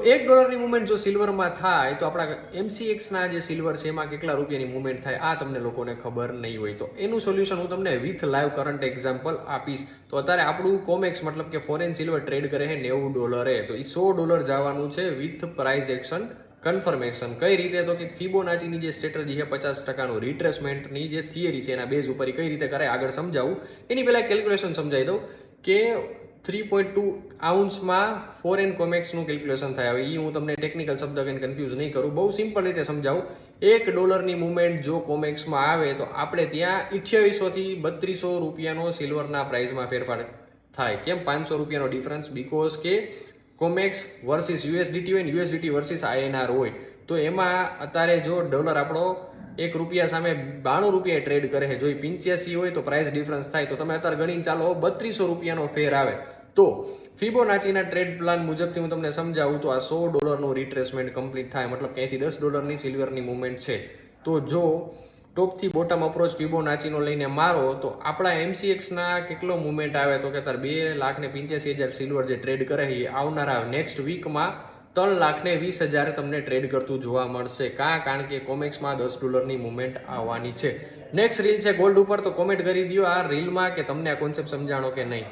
$1 movement જો સિલ્વરમાં થાય તો આપણા MCX ના જે સિલ્વર છે એમાં કેટલા રૂપિયાની મુવમેન્ટ થાય આ તમને લોકોને ખબર નહીં હોય. તો એનું સોલ્યુશન હું તમને વિથ લાઈવ કરંટ એક્ઝામ્પલ આપીશ. તો અત્યારે આપણું કોમેક્સ મતલબ કે ફોરેન સિલ્વર ટ્રેડ કરે છે $90, તો એ $100 જવાનું છે વિથ પ્રાઇસ એક્શન કન્ફર્મેશન. કઈ રીતે? તો કે ફિબોનાચીની જે સ્ટ્રેટેજી છે 50%નું રિટ્રેસમેન્ટની જે થિયરી છે એના બેઝ ઉપર કઈ રીતે કરે આગળ સમજાવું. એની પહેલા કેલ્ક્યુલેશન સમજાવી દઉં કે 3.2 આઉન્સમાં ફોરેન કોમેક્સનું કેલ્ક્યુલેશન થાય. હવે એ હું તમને ટેકનિકલ શબ્દ કહીને કન્ફ્યુઝ નહીં કરું, બહુ સિમ્પલ રીતે સમજાવું. $1 મુવમેન્ટ જો કોમેક્સમાં આવે તો આપણે ત્યાં 2800 થી 3200 રૂપિયાનો સિલ્વરના પ્રાઇસમાં ફેરફાર થાય. કેમ? $500 ડિફરન્સ, બીકોઝ કે કોમેક્સ વર્સિસ USDT હોય ને USDT વર્સિસ INR હોય. તો એમાં અત્યારે જો ડોલર આપણો ₹1 સામે ₹92 ટ્રેડ કરે છે, જો એ 85 હોય તો પ્રાઇસ ડિફરન્સ થાય. તો તમે અત્યારે ગણીને ચાલો $3200 ફેર આવે. તો ફિબોનાચીના ટ્રેડ પ્લાન મુજબથી હું તમને સમજાવું તો આ $100 રિટ્રેસમેન્ટ કમ્પ્લીટ થાય, મતલબ ક્યાંયથી $10 સિલ્વરની મુવમેન્ટ છે. તો જો ટોપથી બોટમ અપ્રોચ ફિબોનાચીનો લઈને મારો તો આપણા MCX ના કેટલો મુવમેન્ટ આવે તો કે અત્યારે 2,85,000 સિલ્વર જે ટ્રેડ કરે છે એ આવનારા નેક્સ્ટ વીકમાં 3,20,000 તમને ટ્રેડ કરતું જોવા મળશે. કારણ કે કોમેક્સમાં $10 મુવમેન્ટ આવવાની છે. નેક્સ્ટ રીલ છે ગોલ્ડ ઉપર, તો કોમેન્ટ કરી દો આ રીલમાં કે તમને આ કોન્સેપ્ટ સમજાણો કે નહીં.